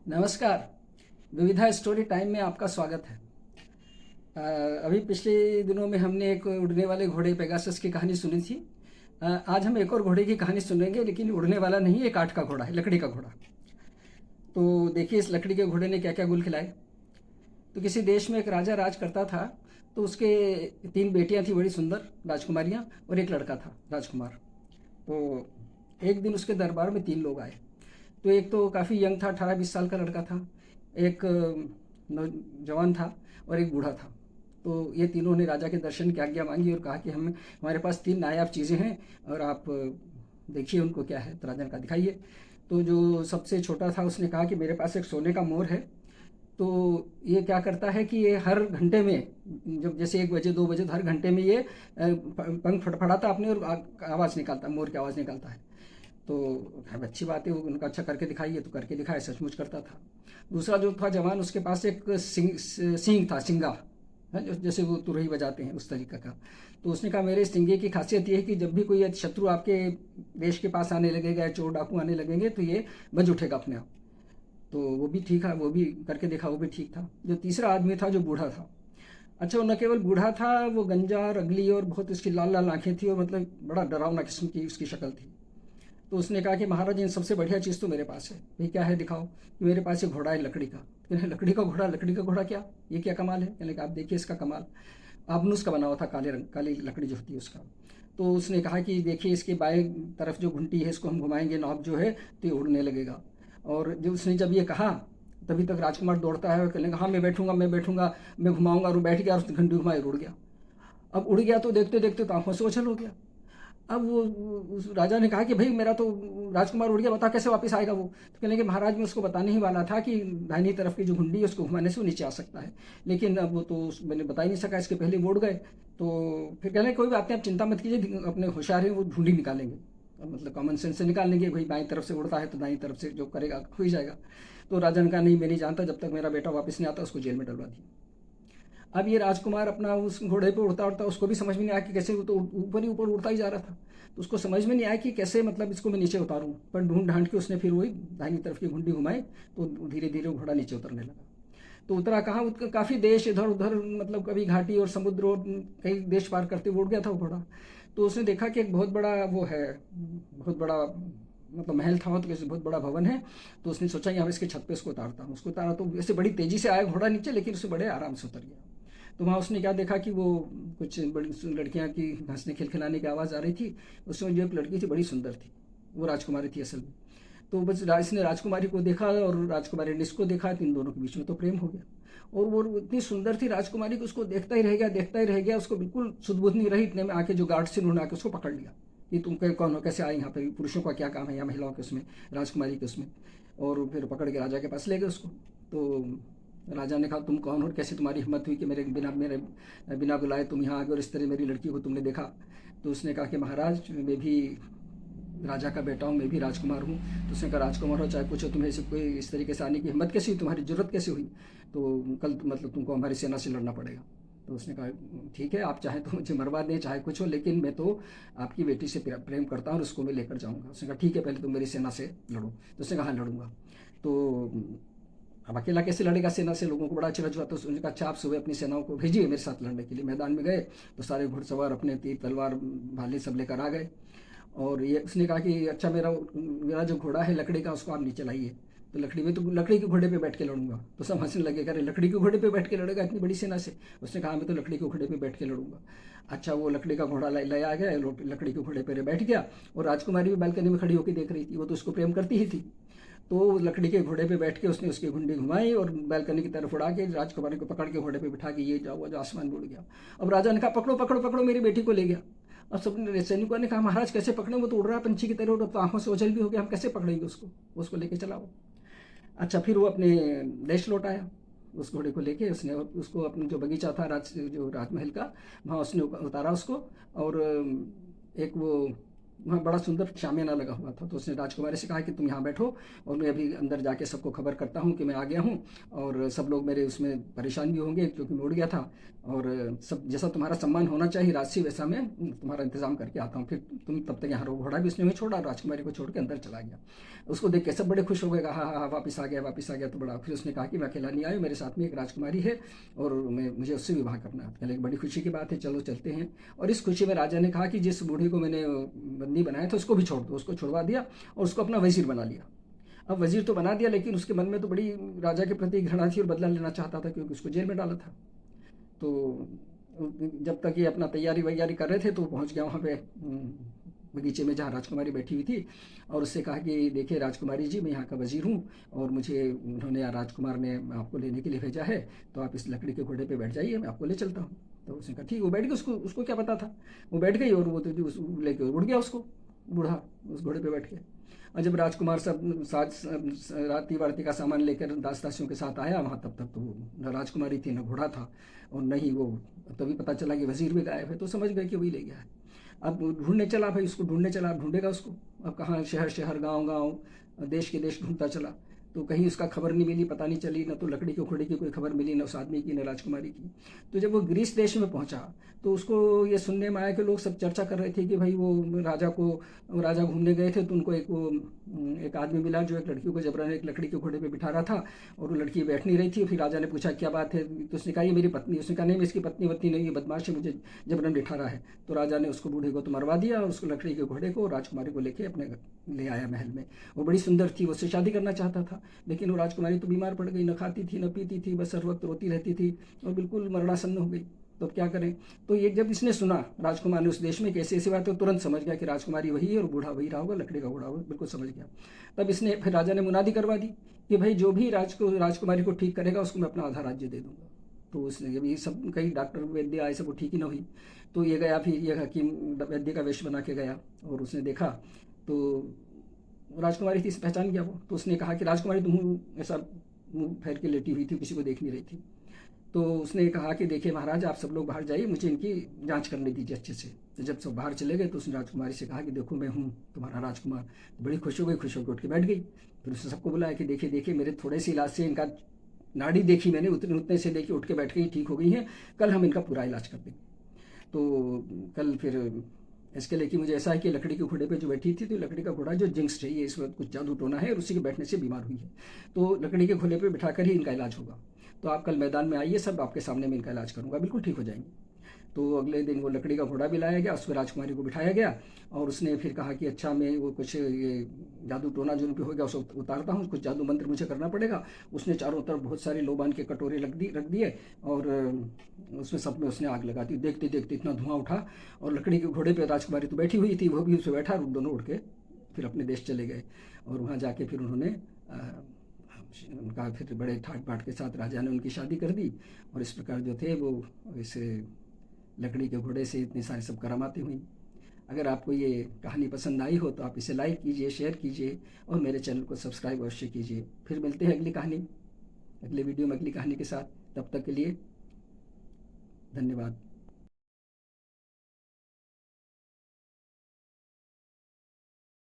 नमस्कार। विविधा story time में आपका स्वागत है। अभी पिछले दिनों में हमने एक उड़ने वाले घोड़े पेगासस की कहानी सुनी थी। आज हम एक और घोड़े की कहानी सुनेंगे, लेकिन उड़ने वाला नहीं, एक काठ का घोड़ा है, लकड़ी का घोड़ा। तो देखिए इस लकड़ी के घोड़े ने क्या क्या गुल खिलाए। तो किसी देश में एक राजा राज करता था। तो उसके 3 बेटियां थी बड़ी सुंदर राजकुमारियां, और एक लड़का था राजकुमार। तो एक दिन उसके दरबार में 3 लोग आए। तो एक तो काफ़ी यंग था, 18-20 साल का लड़का था। एक नौजवान था, और एक बूढ़ा था। तो ये तीनों ने राजा के दर्शन की आज्ञा मांगी और कहा कि हम हमारे पास 3 नायाब चीज़ें हैं, और आप देखिए उनको क्या है। तो राजा ने कहा दिखाइए। तो जो सबसे छोटा था उसने कहा कि मेरे पास एक सोने का मोर है। तो ये क्या करता है कि ये हर घंटे में, जब जैसे 1 बजे 2 बजे, तो हर घंटे में ये पंख फड़फड़ाता अपने और आवाज़ निकालता, मोर की आवाज़ निकालता है। तो अब अच्छी बात है, वो उनका अच्छा करके दिखाइए। तो करके दिखाया, सचमुच करता था। दूसरा जो था जवान, उसके पास एक सींग था, सिंगा है, जैसे वो तुरही बजाते हैं उस तरीका का। तो उसने कहा मेरे सिंगे की खासियत ये है कि जब भी कोई शत्रु आपके देश के पास आने लगेगा या चोर डाकू आने लगेंगे तो ये बज उठेगा अपने आप। तो वो भी ठीक है, वो भी करके देखा, वो भी ठीक था। जो तीसरा आदमी था, जो बूढ़ा था, अच्छा वो न केवल बूढ़ा था, वो गंजा रगली और बहुत उसकी लाल लाल आंखें थी, और मतलब बड़ा डरावना किस्म की उसकी शक्ल थी। तो उसने कहा कि महाराज इन सबसे बढ़िया चीज़ तो मेरे पास है। भाई क्या है दिखाओ। कि मेरे पास एक घोड़ा है लकड़ी का। कहने लकड़ी का घोड़ा, लकड़ी का घोड़ा क्या, ये क्या कमाल है। कहने लगा आप देखिए इसका कमाल। आबनूस का बना हुआ था, काले रंग, काली लकड़ी जो होती है उसका। तो उसने कहा कि देखिए इसके बाएं तरफ जो घुंटी है, इसको हम घुमाएंगे नॉब जो है, तो ये उड़ने लगेगा। और जो उसने जब ये कहा, तभी तक राजकुमार दौड़ता है और कहने लगा हाँ मैं बैठूंगा, मैं बैठूंगा, मैं घुमाऊंगा। और वो बैठ गया और उसने घंटी घुमाई और उड़ गया। अब उड़ गया तो देखते देखते तो आंखों से ओझल हो गया। अब वो उस राजा ने कहा कि भाई मेरा तो राजकुमार उड़ गया, बता कैसे वापस आएगा वो। तो कहने लगे महाराज मैं उसको बताने ही वाला था कि दाहिनी तरफ की जो घुंडी है उसको घुमाने से वो नीचे आ सकता है, लेकिन अब वो तो मैंने बता ही नहीं सका, इसके पहले वो उड़ गए। तो फिर कहने लगे कोई बात नहीं, आप चिंता मत कीजिए, अपने होशियार हैं वो ढूंढी निकालेंगे। अब मतलब कॉमन सेंस से निकाल लेंगे, भाई बाई तरफ से उड़ता है तो दाई तरफ से जो करेगा हो ही जाएगा। तो राजा ने कहा नहीं मैं नहीं जानता, जब तक मेरा बेटा वापस नहीं आता उसको जेल में डलवा दिया। अब ये राजकुमार अपना उस घोड़े पे उड़ता उड़ता, उसको भी समझ में नहीं आया कि कैसे, वो तो ऊपर ही ऊपर उड़ता ही जा रहा था। तो उसको समझ में नहीं आया कि कैसे मतलब इसको मैं नीचे उतारूं। पर ढूंढ ढांड के उसने फिर वही दाहिनी तरफ की घुंडी घुमाई, तो धीरे धीरे घोड़ा नीचे उतरने लगा। तो उतरा कहाँ, काफ़ी देश इधर उधर, मतलब कभी घाटी और समुद्र और कई देश पार करते हुए उड़ गया था वो घोड़ा। तो उसने देखा कि एक बहुत बड़ा वो है, बहुत बड़ा मतलब महल था, तो किसी बहुत बड़ा भवन है। तो उसने सोचा यहाँ इसके छत पे उसको उतारता हूँ। उसको उतारा तो वैसे बड़ी तेज़ी से आया घोड़ा नीचे, लेकिन उसे बड़े आराम से उतर गया। तो वहाँ उसने क्या देखा कि वो कुछ बड़ी लड़कियाँ की हंसने खिलखिलाने की आवाज़ आ रही थी। उसमें जो एक लड़की थी बड़ी सुंदर थी, वो राजकुमारी थी असल में। तो बस इसने राजकुमारी को देखा और राजकुमारी ने इसको देखा, तो इन दोनों के बीच में तो प्रेम हो गया। और वो इतनी सुंदर थी राजकुमारी, को उसको देखता ही रह गया, देखता ही रह गया। उसको बिल्कुल सुध-बुध नहीं रही, इतने में आके जो गार्ड से उन्होंने आके उसको पकड़ लिया कि तुम कौन हो, कैसे आए यहाँ पे, पुरुषों का क्या काम है यहाँ, महिलाओं के उसमें, राजकुमारी के उसमें। और फिर पकड़ के राजा के पास ले गए उसको। तो राजा ने कहा तुम कौन हो, कैसे तुम्हारी हिम्मत हुई कि मेरे बिना बुलाए तुम यहाँ आ गए और इस तरह मेरी लड़की को तुमने देखा। तो उसने कहा कि महाराज मैं भी राजा का बेटा हूँ, मैं भी राजकुमार हूँ। तो उसने कहा राजकुमार हो चाहे कुछ हो, तुम्हें ऐसे कोई इस तरीके से आने की हिम्मत कैसी हुई, तुम्हारी जरूरत कैसे हुई। तो कल मतलब तुमको हमारी सेना से लड़ना पड़ेगा। तो उसने कहा ठीक है, आप चाहे तो मुझे मरवा दें चाहे कुछ हो, लेकिन मैं तो आपकी बेटी से प्रेम करता हूँ और उसको मैं लेकर जाऊँगा। उसने कहा ठीक है, पहले तुम मेरी सेना से लड़ो। तो उसने कहा हाँ लड़ूंगा। तो अब अकेला कैसे लड़ेगा सेना से, लोगों को बड़ा अचरज हुआ। तो उसने कहा अच्छा आप सुबह अपनी सेनाओं को भेजिए मेरे साथ लड़ने के लिए। मैदान में गए तो सारे घुड़सवार अपने तीर तलवार भाले सब लेकर आ गए। और ये उसने कहा कि अच्छा मेरा मेरा जो घोड़ा है लकड़ी का, उसको आप नीचे लाइए। तो लकड़ी में, तो लकड़ी के घोड़े पे बैठ के लड़ूंगा। तो सब हंसने लगे, कह रहे लकड़ी के घोड़े पे बैठ के लड़ेगा इतनी बड़ी सेना से। उसने कहा मैं तो लकड़ी के घोड़े पे बैठ के लड़ूंगा। अच्छा वो लकड़ी का घोड़ा ले आ गया, लकड़ी के घोड़े पे बैठ गया। और राजकुमारी भी बालकनी में खड़ी होकर देख रही थी, वो तो उसको प्रेम करती ही थी। तो लकड़ी के घोड़े पे बैठ के उसने उसकी घुंडी घुमाई और बालकनी की तरफ उड़ा के राजकुमारी को पकड़ के घोड़े पे बिठा के ये जाओ, जो आसमान में उड़ गया। अब राजा ने कहा पकड़ो पकड़ो पकड़ो, मेरी बेटी को ले गया। अब सब सैनिकों ने कहा महाराज कैसे पकड़े, वो तो उड़ रहा है पंछी की तरह, और तो आंखों से ओझल भी हो गया, हम कैसे पकड़ेंगे उसको, उसको लेके चलाओ। अच्छा फिर वो अपने देश लौट आया उस घोड़े को लेके। उसने उसको अपने जो बगीचा था जो राजमहल का, वहाँ उसने उतारा उसको। और एक वो वहाँ बड़ा सुंदर शामियाना लगा हुआ था। तो उसने राजकुमारी से कहा कि तुम यहाँ बैठो और मैं अभी अंदर जाके सबको खबर करता हूँ कि मैं आ गया हूँ, और सब लोग मेरे उसमें परेशान भी होंगे क्योंकि मैं उड़ गया था, और सब जैसा तुम्हारा सम्मान होना चाहिए राजसी वैसा मैं तुम्हारा इंतजाम करके आता हूँ, फिर तुम तब तक यहाँ रहो। घोड़ा भी उसने वहीं छोड़ा, राजकुमारी को छोड़ के अंदर चला गया। उसको देख के सब बड़े खुश हो गए, कहा हाँ हाँ वापस आ गया, वापस आ गया तो बड़ा। फिर उसने कहा कि मैं अकेला नहीं आया, मेरे साथ में एक राजकुमारी है और मुझे उससे विवाह करना है। कहले बड़ी खुशी की बात है, चलो चलते हैं। और इस खुशी में राजा ने कहा कि जिस बूढ़े को मैंने बंदी बनाया था उसको भी छोड़ दो। उसको छुड़वा दिया और उसको अपना वजीर बना लिया। अब वजीर तो बना दिया, लेकिन उसके मन में तो बड़ी राजा के प्रति घृणा थी और बदला लेना चाहता था क्योंकि उसको जेल में डाला था। तो जब तक ये अपना तैयारी वैयारी कर रहे थे तो पहुंच गया वहाँ पे बगीचे में जहाँ राजकुमारी बैठी हुई थी, और उससे कहा कि देखिए राजकुमारी जी, मैं यहाँ का वजीर हूँ और मुझे उन्होंने राजकुमार ने आपको लेने के लिए भेजा है, तो आप इस लकड़ी के घोड़े पे बैठ जाइए, मैं आपको ले चलता हूँ। तो उसने कहा ठीक। वो बैठ गई, उसको उसको क्या पता था। वो बैठ गई और वो तो लेके उड़ गया उसको, बूढ़ा उस घोड़े पे बैठ के। और जब राजकुमार सब राती वारती का सामान लेकर दास दासियों के साथ आया वहाँ, तब तक तो न राजकुमारी थी न घोड़ा था, और न ही वो। तभी पता चला कि वजीर भी गायब है, तो समझ गए कि वही ले गया है। अब ढूंढने चला भाई, उसको ढूंढने चला, अब ढूंढेगा उसको। अब कहाँ, शहर शहर, गांव गांव, देश के देश ढूंढता चला, तो कहीं उसका खबर नहीं मिली, पता नहीं चली, न तो लकड़ी के घोड़े की कोई खबर मिली, न उस आदमी की, न राजकुमारी की। तो जब वो ग्रीस देश में पहुंचा तो उसको ये सुनने में आया कि लोग सब चर्चा कर रहे थे कि भाई वो राजा घूमने गए थे तो उनको एक आदमी मिला जो एक लड़की को जबरन एक लकड़ी के घोड़े पे बिठा रहा था, और वो लड़की बैठ नहीं रही थी। फिर राजा ने पूछा क्या बात है, तो उसने कहा ये मेरी पत्नी। उसने कहा नहीं, मैं इसकी पत्नी वत्नी नहीं, ये बदमाश है, मुझे जबरन बिठा रहा है। तो राजा ने उसको, बूढ़े को तो मरवा दिया, और उसको लकड़ी के घोड़े को राजकुमारी को लेके अपने ले आया महल में। वो बड़ी सुंदर थी, वो उससे शादी करना चाहता था, लेकिन वो राजकुमारी तो बीमार पड़ गई, न खाती थी न पीती थी, बस हर वक्त रोती रहती थी और बिल्कुल मरणासन्न हो गई। तो अब क्या करें। तो ये जब इसने सुना, राजकुमार ने, उस देश में कैसी ऐसी बात है, तुरंत समझ गया कि राजकुमारी वही है और बूढ़ा वही रहा होगा, लकड़ी का घोड़ा होगा, बिल्कुल समझ गया। तब इसने, फिर राजा ने मुनादी करवा दी कि भाई जो भी राजकुमारी को ठीक करेगा उसको मैं अपना आधा राज्य दे दूंगा। तो उसने, जब ये सब कई डॉक्टर वैद्य आए, सब वो ठीक ही ना हुई, तो ये गया, फिर ये हकीम वैद्य का वेश बना के गया, और उसने देखा तो राजकुमारी थी, इसे पहचान गया वो। तो उसने कहा कि राजकुमारी तुम ऐसा मुंह फेर के लेटी हुई थी, किसी को देख नहीं रही थी। तो उसने कहा कि देखिए महाराज, आप सब लोग बाहर जाइए, मुझे इनकी जांच करने दीजिए अच्छे से। तो जब सब बाहर चले गए तो उसने राजकुमारी से कहा कि देखो मैं हूँ तुम्हारा राजकुमार। तो बड़ी खुश हो गई, खुश होकर उठ के बैठ गई। फिर उसने सबको बुलाया कि देखिए देखिए, मेरे थोड़े से इलाज से इनका नाड़ी देखी मैंने, उतने उतने से देखिए उठ के बैठ गई, ठीक हो गई हैं, कल हम इनका पूरा इलाज कर देंगे। तो कल फिर इसके लिए कि मुझे ऐसा है कि लकड़ी के घोड़े पे जो बैठी थी, तो लकड़ी का घोड़ा जो जिंक्स है, ये इस वक्त कुछ जादू टोना है और उसी के बैठने से बीमार हुई है, तो लकड़ी के घोड़े पे बिठा कर ही इनका इलाज होगा। तो आप कल मैदान में आइए, सब आपके सामने मैं इनका इलाज करूँगा, बिल्कुल ठीक हो जाएंगे। तो अगले दिन वो लकड़ी का घोड़ा भी लाया गया, उस पर राजकुमारी को बिठाया गया, और उसने फिर कहा कि अच्छा मैं वो कुछ ये जादू टोना जो उन पे हो गया उसको उतारता हूँ, कुछ जादू मंत्र मुझे करना पड़ेगा। उसने चारों तरफ बहुत सारे लोबान के कटोरे रख दिए, और उसमें सब में उसने आग लगा दी। देखते देखते इतना धुआं उठा, और लकड़ी के घोड़े पे राजकुमारी तो बैठी हुई थी, वो भी उस पर बैठा, और दोनों उड़ के फिर अपने देश चले गए। और वहाँ जाके फिर उन्होंने उनका फिर बड़े ठाट बाट के साथ राजा ने उनकी शादी कर दी। और इस प्रकार जो थे वो इस लकड़ी के घोड़े से इतनी सारी सब करामाती हुई। अगर आपको ये कहानी पसंद आई हो तो आप इसे लाइक कीजिए, शेयर कीजिए, और मेरे चैनल को सब्सक्राइब अवश्य कीजिए। फिर मिलते हैं अगली कहानी, अगले वीडियो में अगली कहानी के साथ। तब तक के लिए धन्यवाद।